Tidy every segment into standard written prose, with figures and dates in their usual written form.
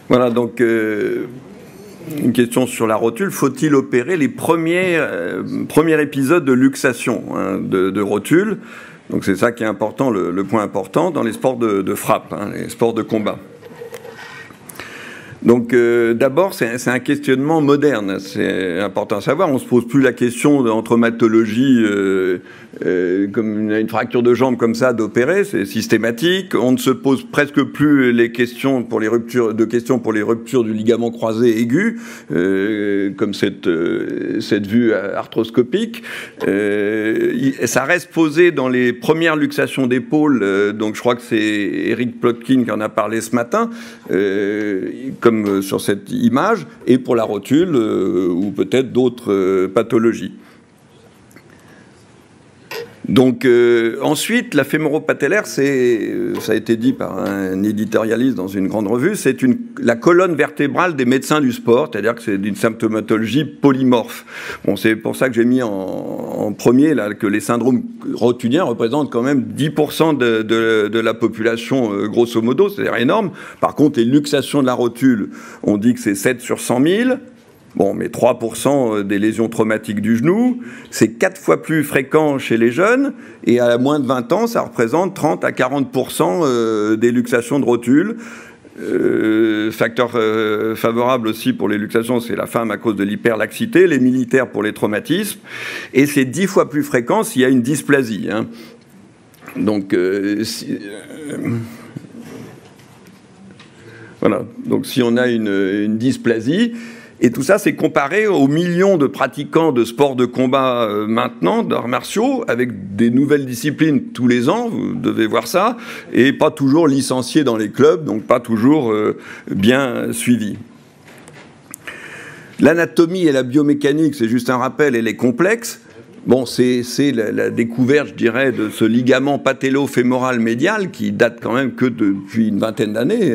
Voilà, donc une question sur la rotule. Faut-il opérer les premiers épisodes de luxation de rotule? Donc c'est ça qui est important, le point important dans les sports de frappe, les sports de combat. Donc d'abord, c'est un questionnement moderne, c'est important à savoir. On ne se pose plus la question en traumatologie, comme une fracture de jambe comme ça, d'opérer, c'est systématique. On ne se pose presque plus les questions pour les ruptures du ligament croisé aigu, comme cette vue arthroscopique. Ça reste posé dans les premières luxations d'épaule, donc je crois que c'est Eric Plotkin qui en a parlé ce matin, comme sur cette image, et pour la rotule, ou peut-être d'autres pathologies. Donc ensuite, la fémoro-patellaire, ça a été dit par un éditorialiste dans une grande revue, c'est la colonne vertébrale des médecins du sport, c'est-à-dire que c'est d'une symptomatologie polymorphe. Bon, c'est pour ça que j'ai mis en premier là, que les syndromes rotuliens représentent quand même 10% de la population, grosso modo, c'est-à-dire énorme. Par contre, les luxations de la rotule, on dit que c'est 7 sur 100 000. Bon, mais 3% des lésions traumatiques du genou, c'est 4 fois plus fréquent chez les jeunes, et à moins de 20 ans, ça représente 30 à 40% des luxations de rotule. Facteur favorable aussi pour les luxations, c'est la femme à cause de l'hyperlaxité, les militaires pour les traumatismes, et c'est 10 fois plus fréquent s'il y a une dysplasie. Donc, voilà. Donc, si on a une dysplasie, et tout ça, c'est comparé aux millions de pratiquants de sports de combat maintenant, d'arts martiaux, avec des nouvelles disciplines tous les ans, vous devez voir ça, et pas toujours licenciés dans les clubs, donc pas toujours bien suivis. L'anatomie et la biomécanique, c'est juste un rappel, elle est complexe. Bon, c'est la découverte, je dirais, de ce ligament patello-fémoral médial qui date quand même que depuis une vingtaine d'années,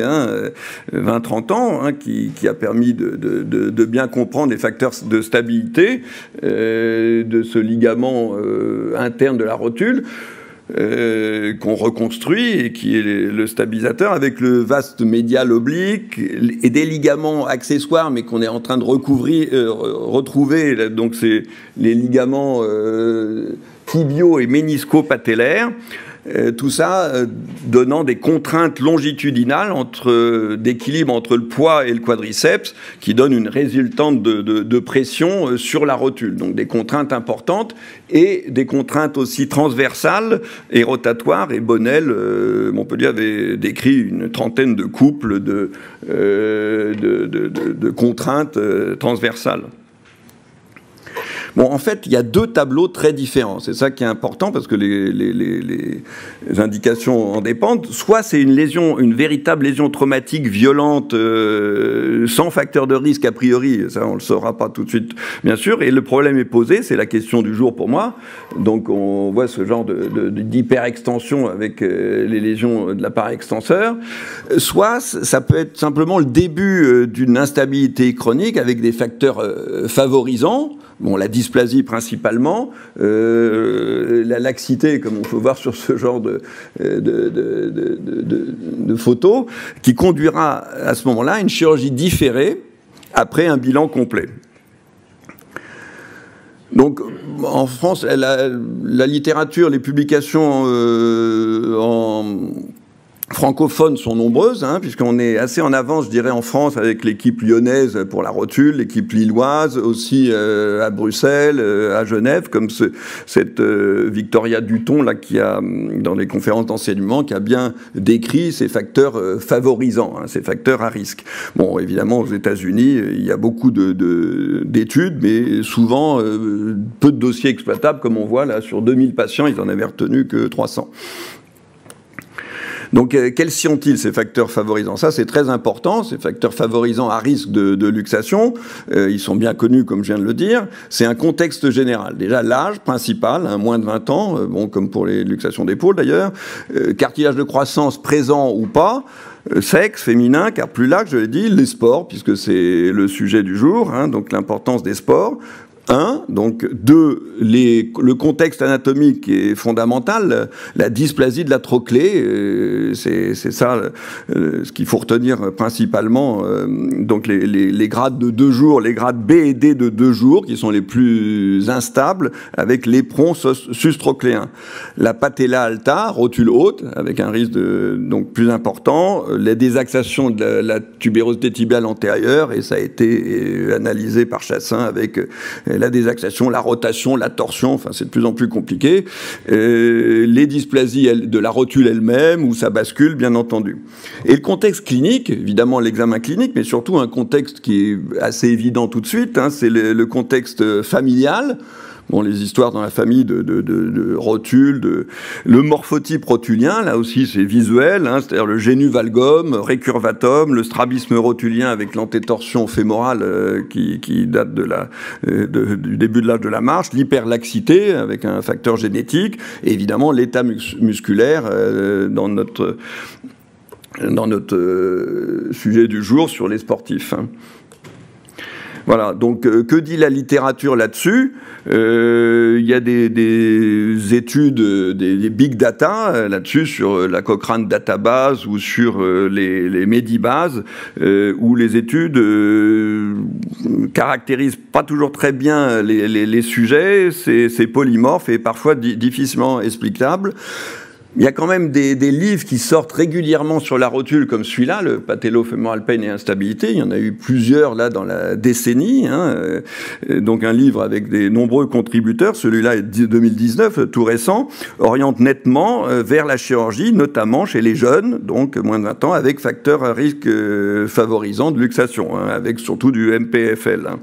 20-30 ans, qui a permis de bien comprendre les facteurs de stabilité de ce ligament interne de la rotule. Qu'on reconstruit et qui est le stabilisateur avec le vaste médial oblique et des ligaments accessoires mais qu'on est en train de retrouver, donc c'est les ligaments tibiaux et ménisco-patellaires. Tout ça donnant des contraintes longitudinales d'équilibre entre le poids et le quadriceps qui donne une résultante de pression sur la rotule. Donc des contraintes importantes et des contraintes aussi transversales et rotatoires. Et Bonnell, Montpellier avait décrit une trentaine de couples de contraintes transversales. Bon, en fait, il y a deux tableaux très différents. C'est ça qui est important parce que les indications en dépendent. Soit c'est une véritable lésion traumatique violente sans facteur de risque a priori. Ça, on le saura pas tout de suite, bien sûr. Et le problème est posé. C'est la question du jour pour moi. Donc, on voit ce genre d'hyperextension avec les lésions de l'appareil extenseur. Soit ça peut être simplement le début d'une instabilité chronique avec des facteurs favorisants. Bon, la dysplasie principalement, la laxité, comme on peut voir sur ce genre de photos, qui conduira à ce moment-là à une chirurgie différée après un bilan complet. Donc, en France, la littérature, les publications francophones sont nombreuses, puisqu'on est assez en avance, je dirais, en France avec l'équipe lyonnaise pour la rotule, l'équipe lilloise aussi à Bruxelles, à Genève, comme cette Victoria Duton là qui a dans les conférences d'enseignement qui a bien décrit ces facteurs favorisants, ces facteurs à risque. Bon, évidemment, aux États-Unis, il y a beaucoup d'études, mais souvent peu de dossiers exploitables, comme on voit là sur 2000 patients, ils en avaient retenu que 300. Donc, quels sont-ils, ces facteurs favorisants? Ça, c'est très important, ces facteurs favorisants à risque de luxation. Ils sont bien connus, comme je viens de le dire. C'est un contexte général. Déjà, l'âge principal, moins de 20 ans, bon, comme pour les luxations d'épaule d'ailleurs. Cartilage de croissance présent ou pas. Sexe, féminin, car plus large, je l'ai dit, les sports, puisque c'est le sujet du jour, donc l'importance des sports. un, donc deux, le contexte anatomique est fondamental, la dysplasie de la trochlée, c'est ça ce qu'il faut retenir principalement. Donc les grades de 2 jours, les grades B et D de 2 jours, qui sont les plus instables, avec l'éperon sus-trochléen. La patella alta, rotule haute, avec un risque donc plus important, la désaxation de la tubérosité tibiale antérieure, et ça a été analysé par Chassin avec la désaxation, la rotation, la torsion, enfin c'est de plus en plus compliqué, les dysplasies de la rotule elle-même, où ça bascule, bien entendu. Et le contexte clinique, évidemment l'examen clinique, mais surtout un contexte qui est assez évident tout de suite, hein, c'est le contexte familial. Bon, les histoires dans la famille de rotules, le morphotype rotulien, là aussi c'est visuel, hein, c'est-à-dire le genu valgum, récurvatum, le strabisme rotulien avec l'antétorsion fémorale qui date du début de l'âge de la marche, l'hyperlaxité avec un facteur génétique, et évidemment l'état musculaire dans notre sujet du jour sur les sportifs. Hein. Voilà, donc que dit la littérature là-dessus? Il y a des études, des big data là-dessus, sur la Cochrane Database ou sur les Medibases, où les études caractérisent pas toujours très bien les sujets, c'est polymorphe et parfois difficilement explicable. Il y a quand même des livres qui sortent régulièrement sur la rotule, comme celui-là, le Patellofemoral Pain et Instabilité. Il y en a eu plusieurs là dans la décennie. Hein. Donc un livre avec des nombreux contributeurs. Celui-là est de 2019, tout récent, oriente nettement vers la chirurgie, notamment chez les jeunes, donc moins de 20 ans, avec facteurs à risque favorisant de luxation, hein, avec surtout du MPFL. Hein.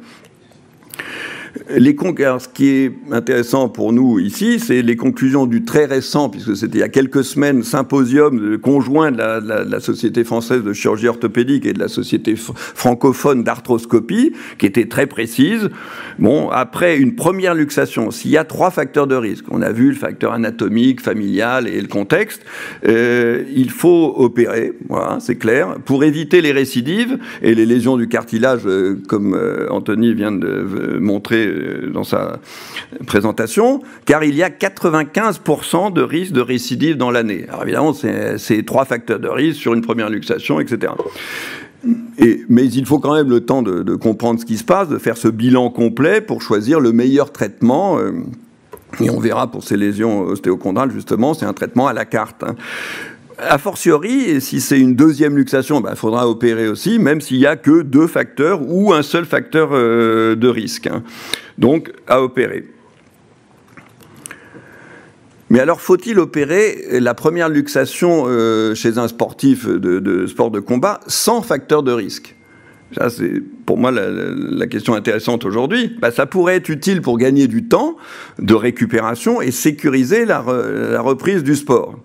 Alors, ce qui est intéressant pour nous ici, c'est les conclusions du très récent, puisque c'était il y a quelques semaines, symposium conjoint de la Société française de chirurgie orthopédique et de la Société francophone d'arthroscopie, qui était très précise. Bon, après une première luxation, s'il y a 3 facteurs de risque, on a vu le facteur anatomique, familial et le contexte, il faut opérer, voilà, c'est clair, pour éviter les récidives et les lésions du cartilage, comme Anthony vient de montrer dans sa présentation, car il y a 95% de risque de récidive dans l'année. Alors évidemment, c'est 3 facteurs de risque sur une première luxation, etc. Mais il faut quand même le temps de comprendre ce qui se passe, de faire ce bilan complet pour choisir le meilleur traitement. Et on verra pour ces lésions ostéochondrales, justement, c'est un traitement à la carte. Hein. A fortiori, si c'est une deuxième luxation, il faudra opérer aussi, même s'il n'y a que 2 facteurs ou un seul facteur de risque. Hein. Donc, à opérer. Mais alors, faut-il opérer la première luxation chez un sportif de sport de combat sans facteur de risque? Ça, c'est pour moi la question intéressante aujourd'hui. Ça pourrait être utile pour gagner du temps de récupération et sécuriser la reprise du sport.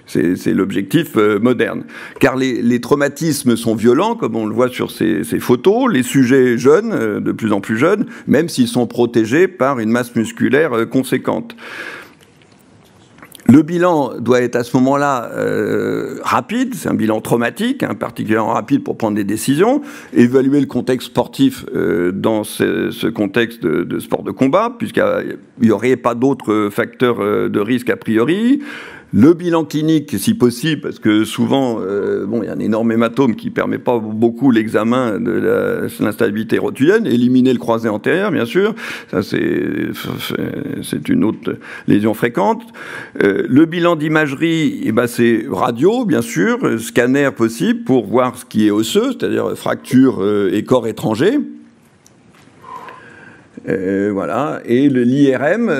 C'est l'objectif moderne. Car les traumatismes sont violents, comme on le voit sur ces photos. Les sujets jeunes, de plus en plus jeunes, même s'ils sont protégés par une masse musculaire conséquente. Le bilan doit être à ce moment-là rapide, c'est un bilan traumatique, hein, particulièrement rapide pour prendre des décisions, évaluer le contexte sportif dans ce contexte de sport de combat, puisqu'il n'y aurait pas d'autres facteurs de risque a priori. Le bilan clinique, si possible, parce que souvent, il y a un énorme hématome qui ne permet pas beaucoup l'examen de l'instabilité rotulienne. Éliminer le croisé antérieur, bien sûr. Ça, c'est une autre lésion fréquente. Le bilan d'imagerie, c'est radio, bien sûr. Scanner possible pour voir ce qui est osseux, c'est-à-dire fracture et corps étranger. Voilà, et l'IRM,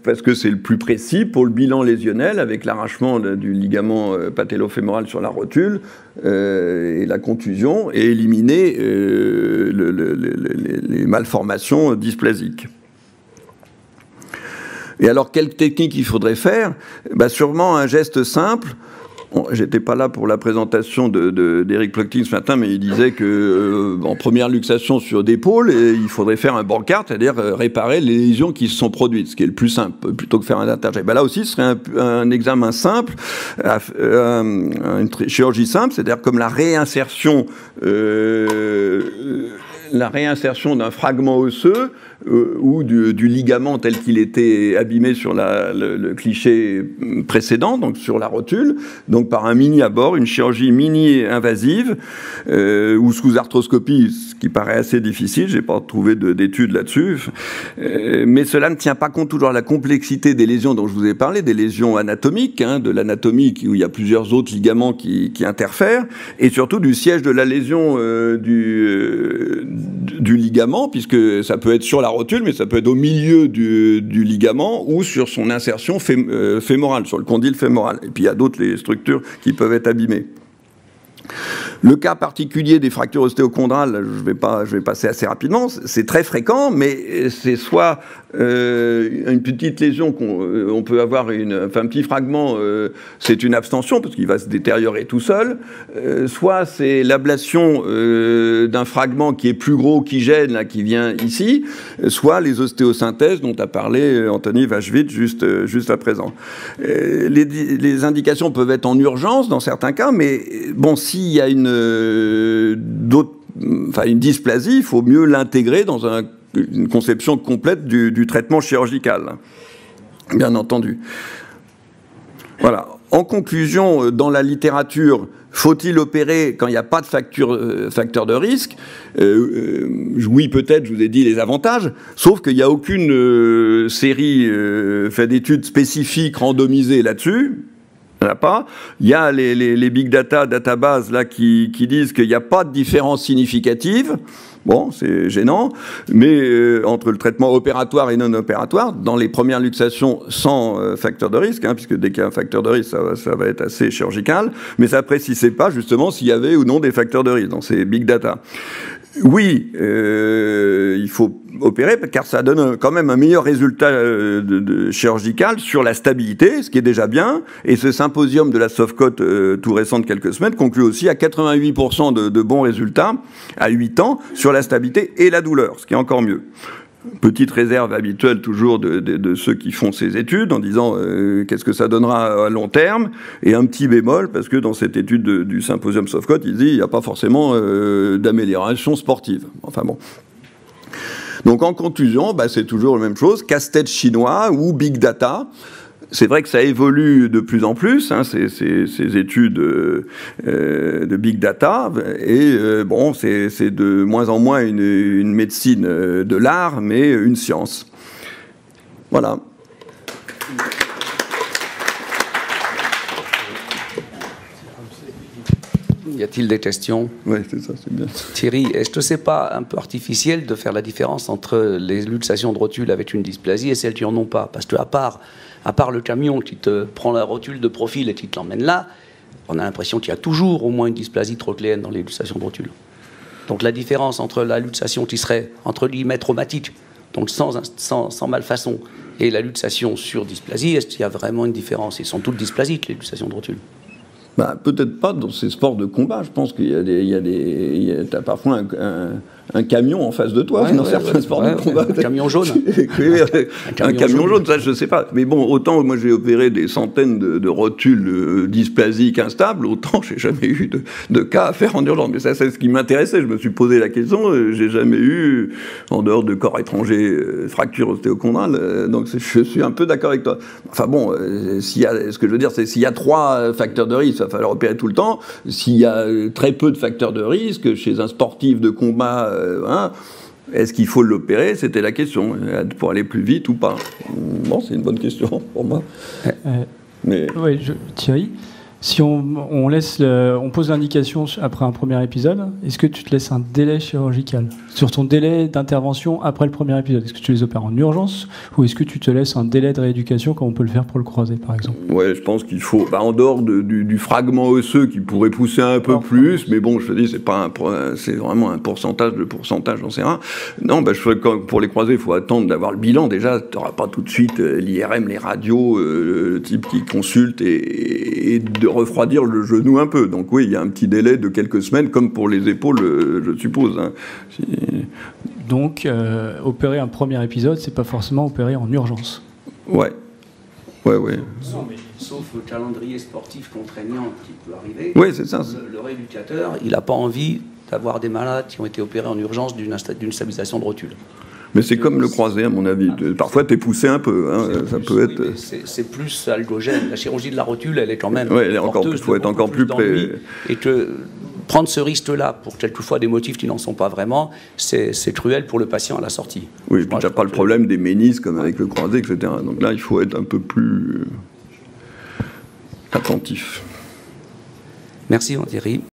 parce que c'est le plus précis pour le bilan lésionnel, avec l'arrachement du ligament patellofémoral sur la rotule et la contusion, et éliminer les malformations dysplasiques. Et alors, quelle technique il faudrait faire? Sûrement un geste simple. J'étais pas là pour la présentation d'Eric Plotkin ce matin, mais il disait que en première luxation sur d'épaule, il faudrait faire un Bankart, c'est-à-dire réparer les lésions qui se sont produites, ce qui est le plus simple, plutôt que faire un interjet. Là aussi, ce serait un examen simple, une chirurgie simple, c'est-à-dire comme la réinsertion la réinsertion d'un fragment osseux ou du ligament tel qu'il était abîmé sur le cliché précédent, donc sur la rotule, donc par un mini-abord, une chirurgie mini-invasive ou sous arthroscopie, ce qui paraît assez difficile, j'ai pas trouvé d'études là-dessus, mais cela ne tient pas compte toujours de la complexité des lésions dont je vous ai parlé, des lésions anatomiques, hein, de l'anatomie où il y a plusieurs autres ligaments qui interfèrent, et surtout du siège de la lésion du ligament, puisque ça peut être sur la rotule, mais ça peut être au milieu du ligament ou sur son insertion fémorale, sur le condyle fémoral. Et puis il y a d'autres structures qui peuvent être abîmées. Le cas particulier des fractures ostéochondrales, je vais passer assez rapidement, c'est très fréquent, mais c'est soit une petite lésion qu'on peut avoir, un petit fragment, c'est une abstention, parce qu'il va se détériorer tout seul, soit c'est l'ablation d'un fragment qui est plus gros, qui gêne, là, qui vient ici, soit les ostéosynthèses dont a parlé Anthony Vachvitch juste à présent. Les indications peuvent être en urgence dans certains cas, mais bon, s'il y a une dysplasie, il faut mieux l'intégrer dans une conception complète du traitement chirurgical, bien entendu. Voilà. En conclusion, dans la littérature, faut-il opérer quand il n'y a pas de facteur de risque? Oui, peut-être, je vous ai dit les avantages, sauf qu'il n'y a aucune série fait d'études spécifiques randomisées là-dessus. Il n'y en a pas. Il y a les big data, databases là, qui disent qu'il n'y a pas de différence significative. Bon, c'est gênant, mais entre le traitement opératoire et non opératoire, dans les premières luxations sans facteur de risque, hein, puisque dès qu'il y a un facteur de risque, ça va être assez chirurgical, mais ça ne précisait pas justement s'il y avait ou non des facteurs de risque dans ces big data. Oui, il faut opérer car ça donne quand même un meilleur résultat chirurgical sur la stabilité, ce qui est déjà bien. Et ce symposium de la Softcote tout récent de quelques semaines conclut aussi à 88% de bons résultats à 8 ans sur la stabilité et la douleur, ce qui est encore mieux. Petite réserve habituelle toujours de ceux qui font ces études en disant qu'est-ce que ça donnera à long terme, et un petit bémol parce que dans cette étude du symposium Softcote, il dit il n'y a pas forcément d'amélioration sportive. Enfin bon. Donc en conclusion, bah, c'est toujours la même chose, casse-tête chinois ou big data. C'est vrai que ça évolue de plus en plus, hein, ces études de big data, et bon, c'est de moins en moins une médecine de l'art, mais une science. Voilà. Y a-t-il des questions? Oui, c'est ça, c'est bien. Thierry, est-ce que c'est pas un peu artificiel de faire la différence entre les luxations de rotule avec une dysplasie et celles qui n'en ont pas? Parce qu'à part le camion qui te prend la rotule de profil et qui te l'emmène là, on a l'impression qu'il y a toujours au moins une dysplasie trochléenne dans les luxations de rotule. Donc la différence entre la luxation qui serait, entre guillemets, traumatique, donc sans malfaçon, et la luxation sur dysplasie, est-ce qu'il y a vraiment une différence? Ils sont toutes dysplasiques, les luxations de rotule. Bah, peut-être pas dans ces sports de combat. Je pense qu'il y a t'as parfois un camion en face de toi dans certains sports de combat. Un camion jaune. un camion jaune, ça je sais pas. Mais bon, autant moi j'ai opéré des centaines de rotules dysplasiques instables, autant j'ai jamais eu de cas à faire en urgence. Mais ça c'est ce qui m'intéressait. Je me suis posé la question. J'ai jamais eu, en dehors de corps étrangers, fracture ostéochondrale. Donc je suis un peu d'accord avec toi. Enfin bon, ce que je veux dire, c'est s'il y a 3 facteurs de risque, il va falloir opérer tout le temps. S'il y a très peu de facteurs de risque chez un sportif de combat, est-ce qu'il faut l'opérer? C'était la question, pour aller plus vite ou pas. Bon, c'est une bonne question pour moi. Mais... Oui, Thierry, si on pose l'indication après un premier épisode, est-ce que tu te laisses un délai chirurgical sur ton délai d'intervention après le premier épisode? Est-ce que tu les opères en urgence ou est-ce que tu te laisses un délai de rééducation comme on peut le faire pour le croisé, par exemple? Ouais, je pense qu'il faut, en dehors du fragment osseux qui pourrait pousser un peu plus, mais bon, je te dis, c'est vraiment un pourcentage, j'en sais rien. Non, pour les croisés, il faut attendre d'avoir le bilan. Déjà, tu n'auras pas tout de suite l'IRM, les radios, le type qui consulte et de refroidir le genou un peu. Donc oui, il y a un petit délai de quelques semaines, comme pour les épaules, je suppose. Hein. Donc, opérer un premier épisode, c'est pas forcément opérer en urgence. Ouais. Non, mais sauf le calendrier sportif contraignant qui peut arriver. Oui, c'est ça. Le rééducateur, il n'a pas envie d'avoir des malades qui ont été opérés en urgence d'une stabilisation de rotule. Mais c'est comme le croisé, à mon avis. Parfois, t'es poussé un peu. Hein, ça peut être. C'est plus algogène. La chirurgie de la rotule, elle est quand même. Oui, il faut être encore plus près. Et que prendre ce risque-là pour quelquefois des motifs qui n'en sont pas vraiment, c'est cruel pour le patient à la sortie. Oui, et puis tu n'as pas le problème des ménisques comme avec le croisé, etc. Donc là, il faut être un peu plus attentif. Merci, Thierry.